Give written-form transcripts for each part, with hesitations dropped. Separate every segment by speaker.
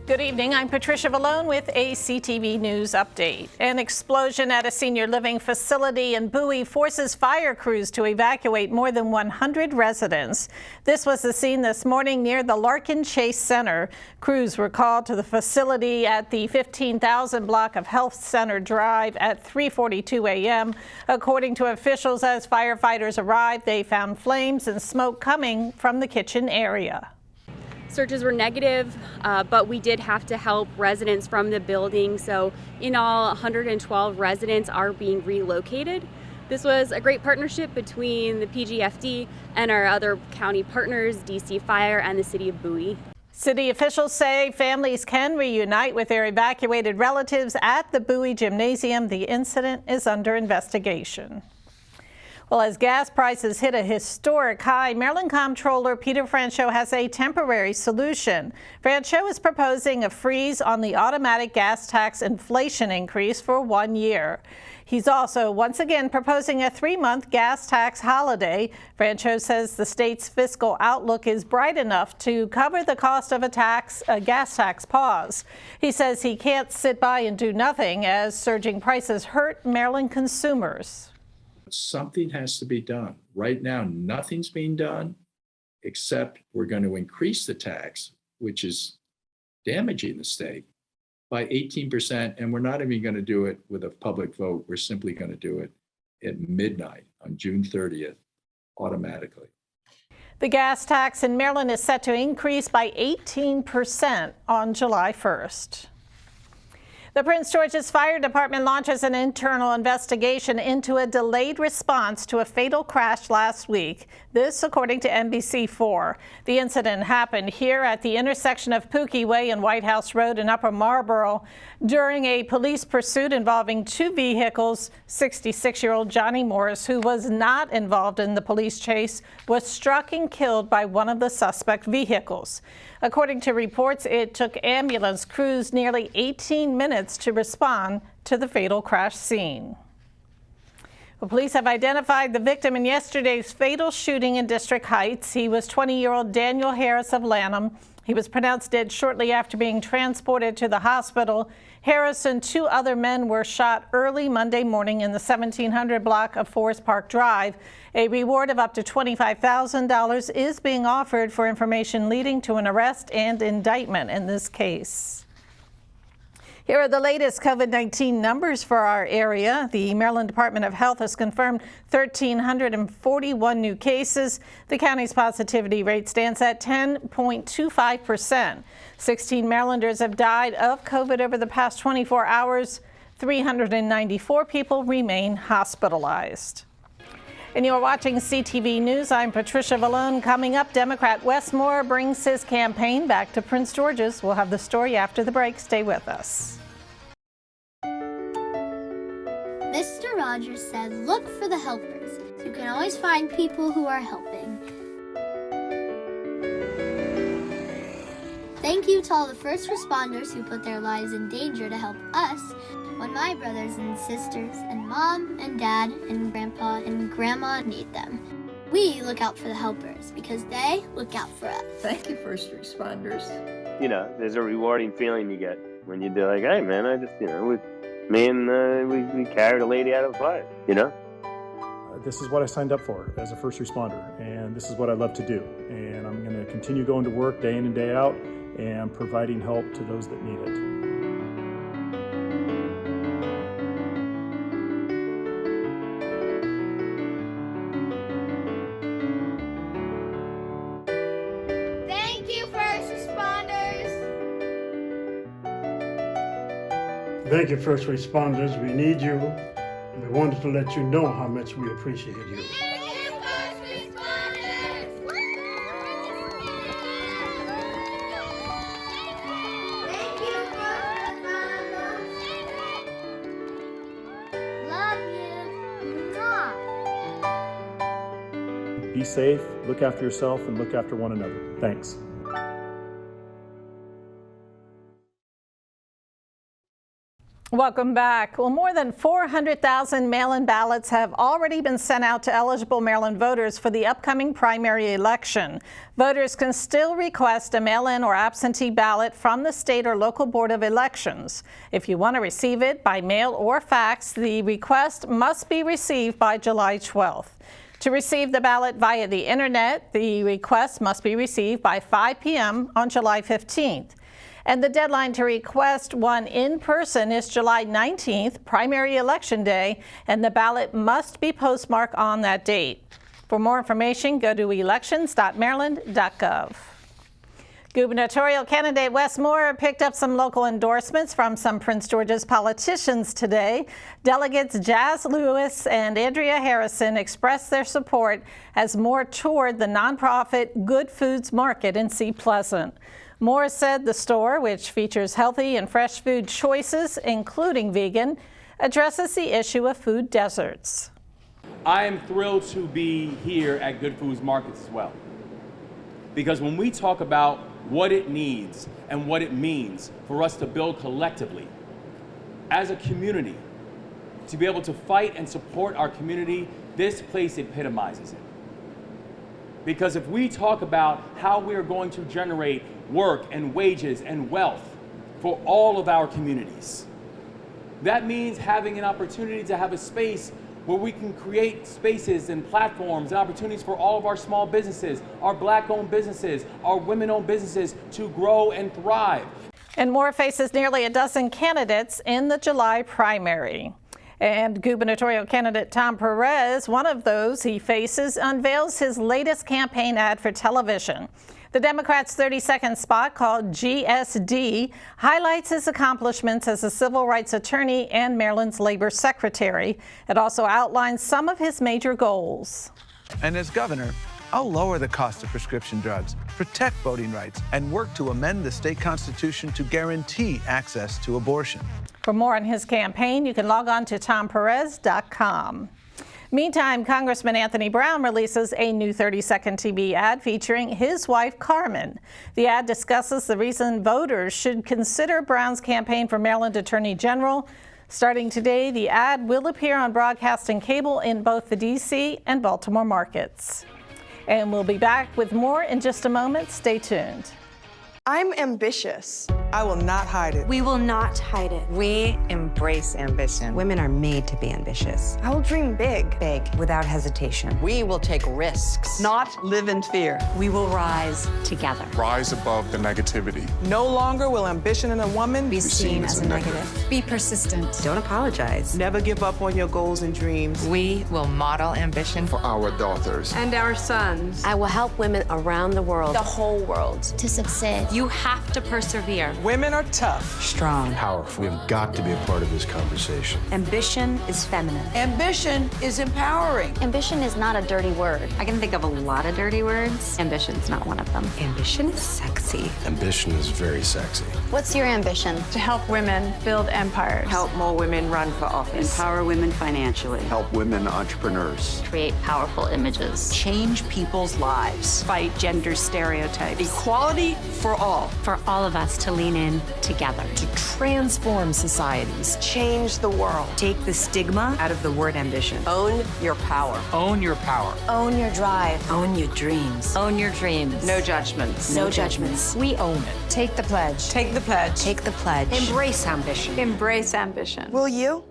Speaker 1: Good evening. I'm Patricia Vallone with a CTV News update. An explosion at a senior living facility in Bowie forces fire crews to evacuate more than 100 residents. This was the scene this morning near the Larkin Chase Center. Crews were called to the facility at the 15,000 block of Health Center Drive at 3:42 a.m. According to officials, as firefighters arrived, they found flames and smoke coming from the kitchen area.
Speaker 2: Searches were negative, but we did have to help residents from the building. So in all, 112 residents are being relocated. This was a great partnership between the PGFD and our other county partners, DC Fire and the City of Bowie.
Speaker 1: City officials say families can reunite with their evacuated relatives at the Bowie Gymnasium. The incident is under investigation. Well, as gas prices hit a historic high, Maryland Comptroller Peter Franchot has a temporary solution. Franchot is proposing a freeze on the automatic gas tax inflation increase for 1 year. He's also once again proposing a 3-month gas tax holiday. Franchot says the state's fiscal outlook is bright enough to cover the cost of a gas tax pause. He says he can't sit by and do nothing as surging prices hurt Maryland consumers.
Speaker 3: Something has to be done. Right now, nothing's being done, except we're going to increase the tax, which is damaging the state, by 18%. And we're not even going to do it with a public vote. We're simply going to do it at midnight on June 30th, automatically.
Speaker 1: The gas tax in Maryland is set to increase by 18% on July 1st. The Prince George's Fire Department launches an internal investigation into a delayed response to a fatal crash last week. This, according to NBC4. The incident happened here at the intersection of Pookie Way and White House Road in Upper Marlboro during a police pursuit involving 2 vehicles. 66-year-old Johnny Morris, who was not involved in the police chase, was struck and killed by one of the suspect vehicles. According to reports, it took ambulance crews nearly 18 minutes to respond to the fatal crash scene. Well, police have identified the victim in yesterday's fatal shooting in District Heights. He was 20-year-old Daniel Harris of Lanham. He was pronounced dead shortly after being transported to the hospital. Harris and 2 other men were shot early Monday morning in the 1700 block of Forest Park Drive. A reward of up to $25,000 is being offered for information leading to an arrest and indictment in this case. Here are the latest COVID-19 numbers for our area. The Maryland Department of Health has confirmed 1,341 new cases. The county's positivity rate stands at 10.25%. 16 Marylanders have died of COVID over the past 24 hours. 394 people remain hospitalized. And you're watching CTV News. I'm Patricia Vallone. Coming up, Democrat Wes Moore brings his campaign back to Prince George's. We'll have the story after the break. Stay with us.
Speaker 4: Mr. Rogers said, look for the helpers. You can always find people who are helping. Thank you to all the first responders who put their lives in danger to help us when my brothers and sisters and mom and dad and grandpa and grandma need them. We look out for the helpers because they look out for us.
Speaker 5: Thank you, first responders.
Speaker 6: You know, there's a rewarding feeling you get when you do like, hey man, I just, with me and we carried a lady out of a fire,
Speaker 7: This is what I signed up for as a first responder, and this is what I love to do. And I'm going to continue going to work day in and day out and providing help to those that need it.
Speaker 4: Thank you, first responders.
Speaker 8: Thank you, first responders. We need you. We wanted to let you know how much we appreciate you.
Speaker 4: Thank you, first responders. Thank you, first responders. Love you.
Speaker 7: Be safe, look after yourself, and look after one another. Thanks.
Speaker 1: Welcome back. Well, more than 400,000 mail-in ballots have already been sent out to eligible Maryland voters for the upcoming primary election. Voters can still request a mail-in or absentee ballot from the state or local board of elections. If you want to receive it by mail or fax, the request must be received by July 12th. To receive the ballot via the internet, the request must be received by 5 p.m. on July 15th. And the deadline to request one in person is July 19th, primary election day, and the ballot must be postmarked on that date. For more information, go to elections.maryland.gov. Gubernatorial candidate Wes Moore picked up some local endorsements from some Prince George's politicians today. Delegates Jazz Lewis and Andrea Harrison expressed their support as Moore toured the nonprofit Good Foods Market in Sea Pleasant. Moore said the store, which features healthy and fresh food choices, including vegan, addresses the issue of food deserts.
Speaker 9: I am thrilled to be here at Good Foods Markets as well. Because when we talk about what it needs and what it means for us to build collectively as a community, to be able to fight and support our community, this place epitomizes it. Because if we talk about how we are going to generate work and wages and wealth for all of our communities, that means having an opportunity to have a space where we can create spaces and platforms and opportunities for all of our small businesses, our Black-owned businesses, our women-owned businesses to grow and thrive.
Speaker 1: And Moore faces nearly a dozen candidates in the July primary. And gubernatorial candidate Tom Perez, one of those he faces, unveils his latest campaign ad for television. The Democrats' 30-second spot, called GSD, highlights his accomplishments as a civil rights attorney and Maryland's labor secretary. It also outlines some of his major goals.
Speaker 10: And as governor, I'll lower the cost of prescription drugs, protect voting rights, and work to amend the state constitution to guarantee access to abortion.
Speaker 1: For more on his campaign, you can log on to tomperez.com. Meantime, Congressman Anthony Brown releases a new 30-second TV ad featuring his wife, Carmen. The ad discusses the reason voters should consider Brown's campaign for Maryland Attorney General. Starting today, the ad will appear on broadcast and cable in both the D.C. and Baltimore markets. And we'll be back with more in just a moment. Stay tuned.
Speaker 11: I'm ambitious.
Speaker 12: I will not hide it.
Speaker 13: We will not hide it.
Speaker 14: We embrace ambition.
Speaker 15: Women are made to be ambitious.
Speaker 11: I will dream big.
Speaker 15: Big, without hesitation.
Speaker 12: We will take risks.
Speaker 11: Not live in fear.
Speaker 15: We will rise together.
Speaker 16: Rise above the negativity.
Speaker 12: No longer will ambition in a woman
Speaker 15: be seen as a negative.
Speaker 13: Be persistent.
Speaker 15: Don't apologize.
Speaker 12: Never give up on your goals and dreams.
Speaker 14: We will model ambition
Speaker 16: for our daughters
Speaker 13: and our sons.
Speaker 15: I will help women around the world,
Speaker 13: the whole world,
Speaker 4: to succeed.
Speaker 13: You have to persevere.
Speaker 12: Women are tough,
Speaker 15: strong,
Speaker 17: powerful. We have got to be a part of this conversation.
Speaker 15: Ambition is feminine.
Speaker 12: Ambition is empowering.
Speaker 18: Ambition is not a dirty word.
Speaker 19: I can think of a lot of dirty words. Ambition's not one of them.
Speaker 15: Ambition is sexy.
Speaker 17: Ambition is very sexy.
Speaker 18: What's your ambition?
Speaker 13: To help women build empires.
Speaker 12: Help more women run for office.
Speaker 20: Empower women financially.
Speaker 17: Help women entrepreneurs.
Speaker 19: Create powerful images.
Speaker 12: Change people's lives.
Speaker 13: Fight gender stereotypes.
Speaker 12: Equality for all.
Speaker 19: For all of us to lean in together.
Speaker 15: To transform societies.
Speaker 12: Change the world.
Speaker 15: Take the stigma out of the word ambition.
Speaker 12: Own your power.
Speaker 16: Own your power.
Speaker 18: Own your drive.
Speaker 15: Own your dreams.
Speaker 19: Own your dreams.
Speaker 12: No judgments.
Speaker 15: No judgments. We own it.
Speaker 18: Take the pledge.
Speaker 12: Take the pledge.
Speaker 15: Take the pledge.
Speaker 12: Embrace ambition.
Speaker 13: Embrace ambition.
Speaker 12: Will you?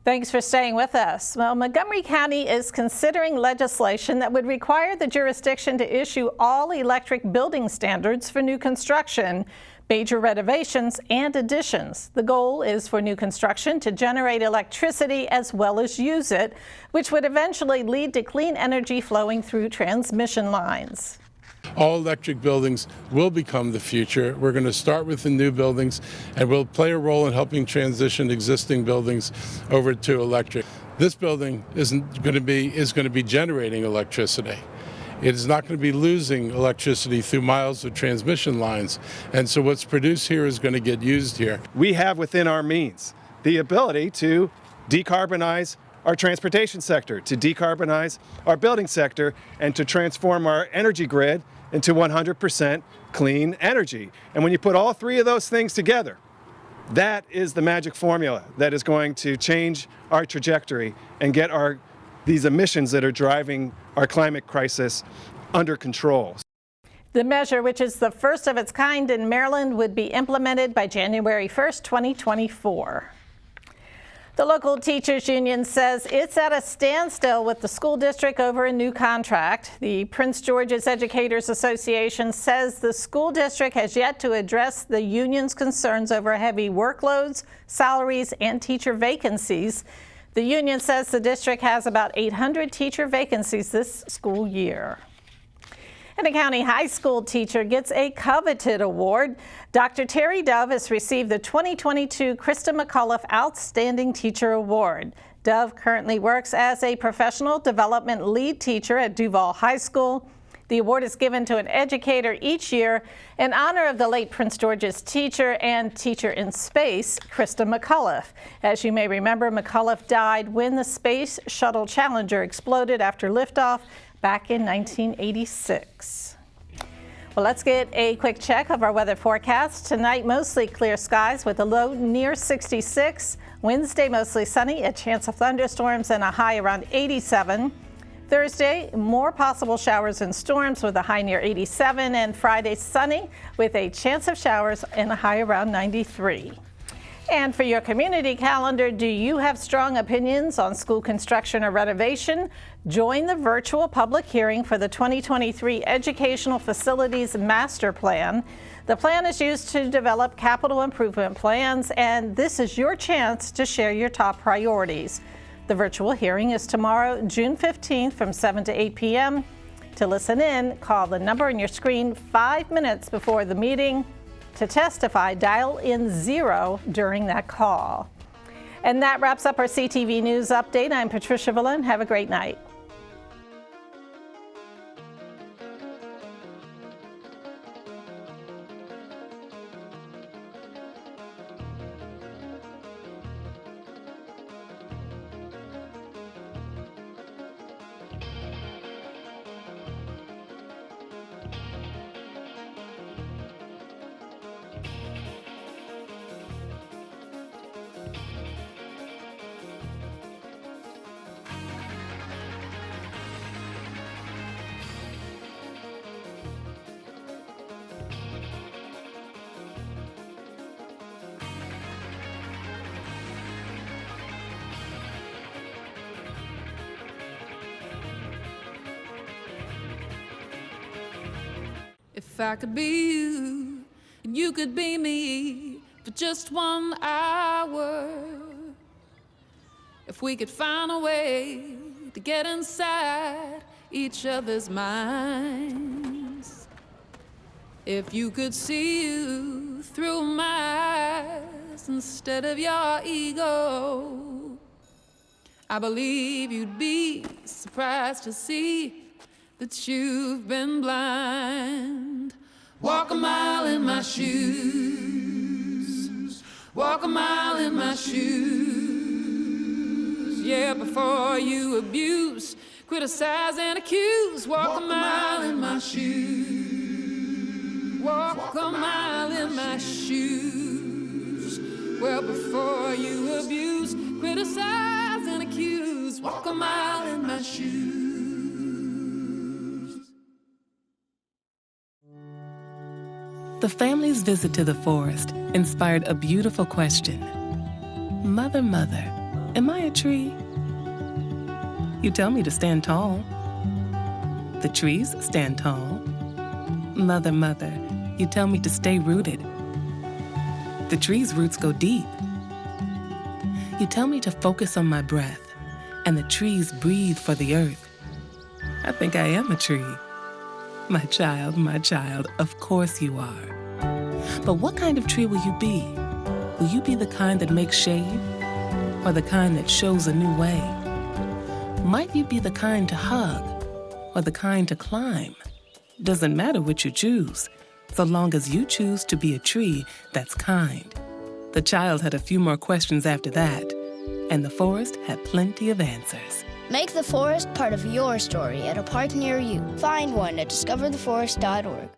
Speaker 1: Thanks for staying with us. Well, Montgomery County is considering legislation that would require the jurisdiction to issue all electric building standards for new construction, major renovations, and additions. The goal is for new construction to generate electricity as well as use it, which would eventually lead to clean energy flowing through transmission lines.
Speaker 21: All electric buildings will become the future. We're going to start with the new buildings, and we'll play a role in helping transition existing buildings over to electric. This building is going to be generating electricity. It is not going to be losing electricity through miles of transmission lines, and so what's produced here is going to get used here.
Speaker 22: We have within our means the ability to decarbonize
Speaker 20: our transportation sector, to decarbonize our building sector, and to transform our energy grid into 100% clean energy. And when you put all three of those things together, that is the magic formula that is going to change our trajectory and get these emissions that are driving our climate crisis under control.
Speaker 1: The measure, which is the first of its kind in Maryland, would be implemented by January 1st, 2024. The local teachers union says it's at a standstill with the school district over a new contract. The Prince George's Educators Association says the school district has yet to address the union's concerns over heavy workloads, salaries, and teacher vacancies. The union says the district has about 800 teacher vacancies this school year. And a county high school teacher gets a coveted award. Dr. Terry Dove has received the 2022 Krista McAuliffe Outstanding Teacher Award. Dove currently works as a professional development lead teacher at Duval High School. The award is given to an educator each year in honor of the late Prince George's teacher and teacher in space, Krista McAuliffe. As you may remember, McAuliffe died when the Space Shuttle Challenger exploded after liftoff back in 1986. Well, let's get a quick check of our weather forecast. Tonight, mostly clear skies with a low near 66. Wednesday, mostly sunny, a chance of thunderstorms and a high around 87. Thursday, more possible showers and storms with a high near 87. And Friday, sunny with a chance of showers and a high around 93. And for your community calendar, do you have strong opinions on school construction or renovation? Join the virtual public hearing for the 2023 Educational Facilities Master Plan. The plan is used to develop capital improvement plans, and this is your chance to share your top priorities. The virtual hearing is tomorrow, June 15th from 7 to 8 p.m. To listen in, call the number on your screen 5 minutes before the meeting. To testify, dial in 0 during that call. And that wraps up our CTV News Update. I'm Patricia Villan. Have a great night.
Speaker 22: If I could be you, and you could be me for just 1 hour. If we could find a way to get inside each other's minds. If you could see you through my eyes instead of your ego, I believe you'd be surprised to see that you've been blind. Walk a mile in my shoes. Walk a mile in my shoes. Yeah, before you abuse, criticize and accuse. Walk a mile in my shoes. Walk a mile in my shoes. Well, before you abuse, criticize and accuse. Walk a mile in my shoes.
Speaker 23: The family's visit to the forest inspired a beautiful question. Mother, mother, am I a tree? You tell me to stand tall. The trees stand tall. Mother, mother, you tell me to stay rooted. The tree's roots go deep. You tell me to focus on my breath, and the trees breathe for the earth. I think I am a tree. My child, of course you are. But what kind of tree will you be? Will you be the kind that makes shade, or the kind that shows a new way? Might you be the kind to hug, or the kind to climb? Doesn't matter which you choose, so long as you choose to be a tree that's kind. The child had a few more questions after that. And the forest had plenty of answers.
Speaker 2: Make the forest part of your story at a park near you. Find one at discovertheforest.org.